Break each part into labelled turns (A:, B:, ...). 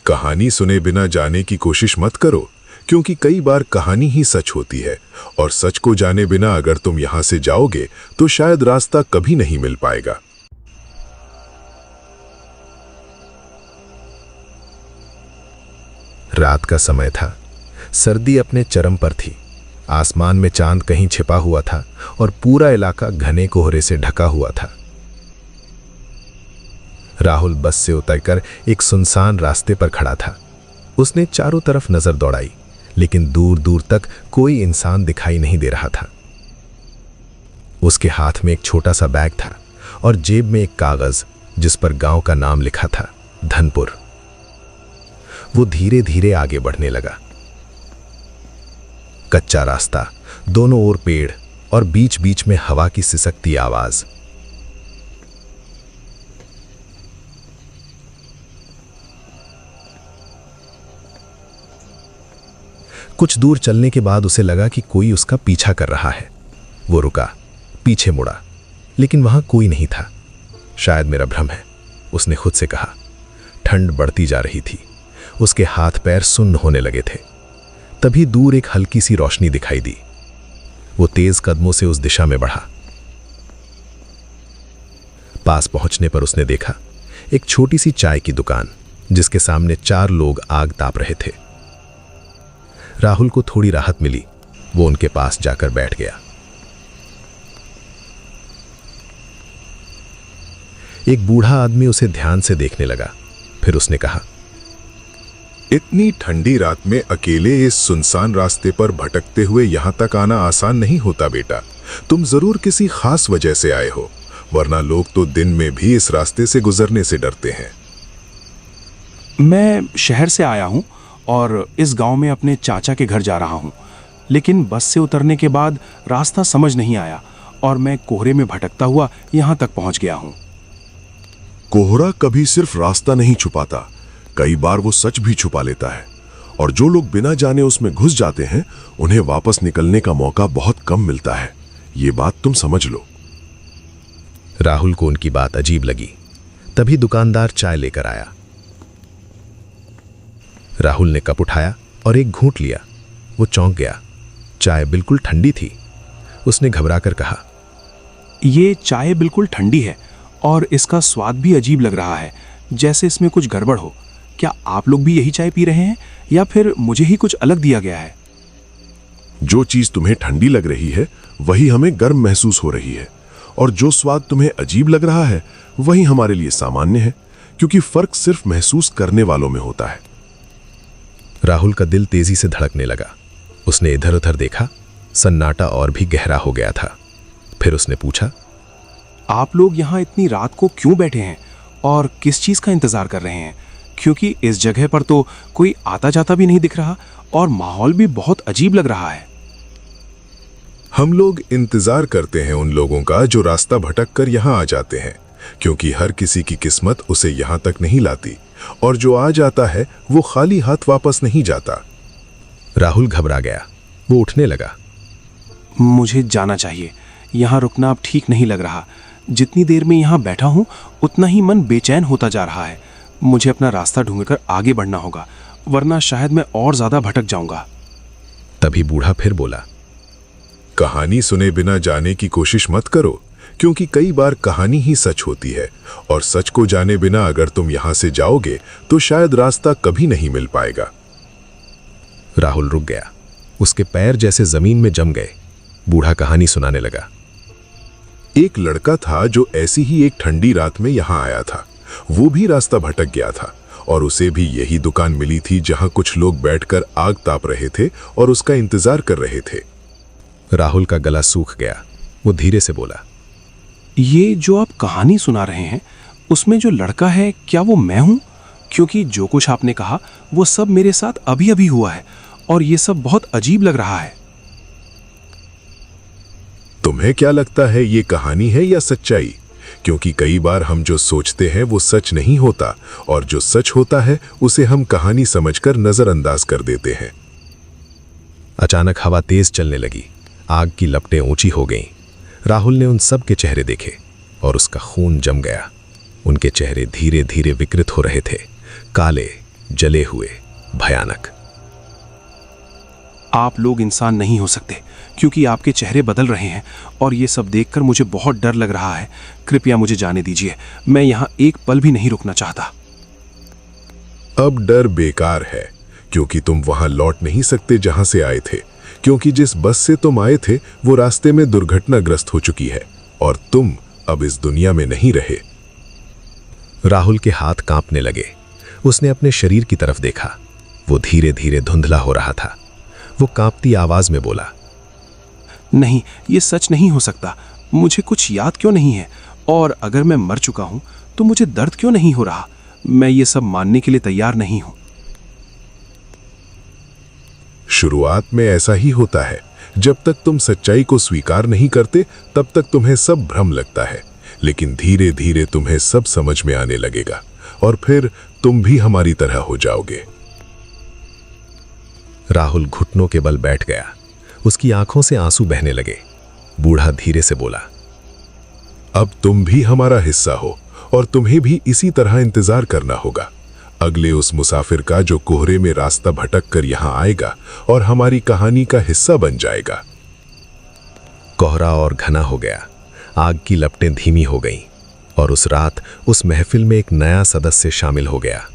A: कहानी सुने बिना जाने की कोशिश मत करो, क्योंकि कई बार कहानी ही सच होती है और सच को जाने बिना अगर तुम यहां से जाओगे तो शायद रास्ता कभी नहीं मिल पाएगा।
B: रात का समय था। सर्दी अपने चरम पर थी। आसमान में चांद कहीं छिपा हुआ था और पूरा इलाका घने कोहरे से ढका हुआ था। राहुल बस से उतरकर एक सुनसान रास्ते पर खड़ा था। उसने चारों तरफ नजर दौड़ाई, लेकिन दूर दूर तक कोई इंसान दिखाई नहीं दे रहा था। उसके हाथ में एक छोटा सा बैग था और जेब में एक कागज जिस पर गांव का नाम लिखा था, धनपुर। वो धीरे धीरे आगे बढ़ने लगा। कच्चा रास्ता, दोनों ओर पेड़ और बीच बीच में हवा की सिसकती आवाज। कुछ दूर चलने के बाद उसे लगा कि कोई उसका पीछा कर रहा है। वो रुका, पीछे मुड़ा, लेकिन वहां कोई नहीं था। शायद मेरा भ्रम है, उसने खुद से कहा। ठंड बढ़ती जा रही थी। उसके हाथ पैर सुन्न होने लगे थे। तभी दूर एक हल्की सी रोशनी दिखाई दी। वो तेज कदमों से उस दिशा में बढ़ा। पास पहुंचने पर उसने देखा एक छोटी सी चाय की दुकान, जिसके सामने 4 लोग आग ताप रहे थे। राहुल को थोड़ी राहत मिली। वो उनके पास जाकर बैठ गया। एक बूढ़ा आदमी उसे ध्यान से देखने लगा। फिर उसने कहा,
A: इतनी ठंडी रात में अकेले इस सुनसान रास्ते पर भटकते हुए यहां तक आना आसान नहीं होता बेटा। तुम जरूर किसी खास वजह से आए हो, वरना लोग तो दिन में भी इस रास्ते से गुजरने से डरते हैं।
C: मैं शहर से आया हूं और इस गांव में अपने चाचा के घर जा रहा हूं, लेकिन बस से उतरने के बाद रास्ता समझ नहीं आया और मैं कोहरे में भटकता हुआ यहां तक पहुंच गया हूं।
D: कोहरा कभी सिर्फ रास्ता नहीं छुपाता, कई बार वो सच भी छुपा लेता है, और जो लोग बिना जाने उसमें घुस जाते हैं उन्हें वापस निकलने का मौका बहुत कम मिलता है। ये बात तुम समझ लो।
B: राहुल को उनकी बात अजीब लगी। तभी दुकानदार चाय लेकर आया। राहुल ने कप उठाया और एक घूंट लिया। वो चौंक गया। चाय बिल्कुल ठंडी थी। उसने घबराकर कहा,
C: ये चाय बिल्कुल ठंडी है और इसका स्वाद भी अजीब लग रहा है, जैसे इसमें कुछ गड़बड़ हो। क्या आप लोग भी यही चाय पी रहे हैं या फिर मुझे ही कुछ अलग दिया गया है?
D: जो चीज तुम्हें ठंडी लग रही है वही हमें गर्म महसूस हो रही है, और जो स्वाद तुम्हें अजीब लग रहा है वही हमारे लिए सामान्य है, क्योंकि फर्क सिर्फ महसूस करने वालों में होता है।
B: राहुल का दिल तेजी से धड़कने लगा। उसने इधर उधर देखा। सन्नाटा और भी गहरा हो गया था। फिर उसने पूछा,
C: आप लोग यहाँ इतनी रात को क्यों बैठे हैं और किस चीज का इंतजार कर रहे हैं? क्योंकि इस जगह पर तो कोई आता जाता भी नहीं दिख रहा और माहौल भी बहुत अजीब लग रहा है।
A: हम लोग इंतजार करते हैं उन लोगों का जो रास्ता भटक कर यहाँ आ जाते हैं, क्योंकि हर किसी की किस्मत उसे यहाँ तक नहीं लाती, और जो आ जाता है वो खाली हाथ वापस नहीं जाता।
B: राहुल घबरा गया। वो उठने लगा।
C: मुझे जाना चाहिए। यहाँ रुकना अब ठीक नहीं लग रहा। जितनी देर में यहाँ बैठा हूँ उतना ही मन बेचैन होता जा रहा है। मुझे अपना रास्ता ढूंढकर आगे बढ़ना होगा, वरना शायद मैं और ज्यादा भटक जाऊंगा।
B: तभी बूढ़ा फिर बोला,
A: कहानी सुने बिना जाने की कोशिश मत करो, क्योंकि कई बार कहानी ही सच होती है और सच को जाने बिना अगर तुम यहां से जाओगे तो शायद रास्ता कभी नहीं मिल पाएगा।
B: राहुल रुक गया। उसके पैर जैसे जमीन में जम गए। बूढ़ा कहानी सुनाने लगा।
A: एक लड़का था जो ऐसी ही एक ठंडी रात में यहां आया था। वो भी रास्ता भटक गया था और उसे भी यही दुकान मिली थी जहां कुछ लोग बैठकर आग ताप रहे थे और उसका इंतजार कर रहे थे।
B: राहुल का गला सूख गया। वो धीरे से बोला,
C: ये जो आप कहानी सुना रहे हैं उसमें जो लड़का है, क्या वो मैं हूं? क्योंकि जो कुछ आपने कहा वो सब मेरे साथ अभी अभी हुआ है और ये सब बहुत अजीब लग रहा है।
A: तुम्हें क्या लगता है ये कहानी है या सच्चाई? क्योंकि कई बार हम जो सोचते हैं वो सच नहीं होता, और जो सच होता है उसे हम कहानी समझकर नजरअंदाज कर देते हैं।
B: अचानक हवा तेज चलने लगी। आग की लपटें ऊंची हो गईं। राहुल ने उन सब के चेहरे देखे और उसका खून जम गया। उनके चेहरे धीरे धीरे विकृत हो रहे थे, काले, जले हुए, भयानक।
C: आप लोग इंसान नहीं हो सकते, क्योंकि आपके चेहरे बदल रहे हैं और ये सब देखकर मुझे बहुत डर लग रहा है। कृपया मुझे जाने दीजिए, मैं यहाँ एक पल भी नहीं रुकना चाहता।
A: अब डर बेकार है, क्योंकि तुम वहां लौट नहीं सकते जहां से आए थे, क्योंकि जिस बस से तुम आए थे वो रास्ते में दुर्घटनाग्रस्त हो चुकी है और तुम अब इस दुनिया में नहीं रहे।
B: राहुल के हाथ कांपने लगे। उसने अपने शरीर की तरफ देखा। वो धीरे धीरे धुंधला हो रहा था। वो कांपती आवाज में बोला,
C: नहीं, ये सच नहीं हो सकता। मुझे कुछ याद क्यों नहीं है? और अगर मैं मर चुका हूं तो मुझे दर्द क्यों नहीं हो रहा? मैं ये सब मानने के लिए तैयार नहीं हूं।
A: शुरुआत में ऐसा ही होता है। जब तक तुम सच्चाई को स्वीकार नहीं करते तब तक तुम्हें सब भ्रम लगता है, लेकिन धीरे धीरे तुम्हें सब समझ में आने लगेगा और फिर तुम भी हमारी तरह हो जाओगे।
B: राहुल घुटनों के बल बैठ गया। उसकी आंखों से आंसू बहने लगे। बूढ़ा धीरे से बोला,
A: अब तुम भी हमारा हिस्सा हो और तुम्हें भी इसी तरह इंतजार करना होगा, अगले उस मुसाफिर का जो कोहरे में रास्ता भटक कर यहां आएगा और हमारी कहानी का हिस्सा बन जाएगा।
B: कोहरा और घना हो गया। आग की लपटें धीमी हो गईं और उस रात उस महफिल में एक नया सदस्य शामिल हो गया।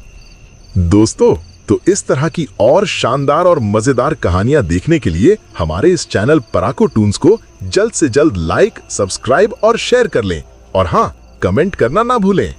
E: दोस्तों, तो इस तरह की और शानदार और मजेदार कहानियां देखने के लिए हमारे इस चैनल पराको टून्स को जल्द से जल्द लाइक, सब्सक्राइब और शेयर कर लें। और हां, कमेंट करना ना भूलें।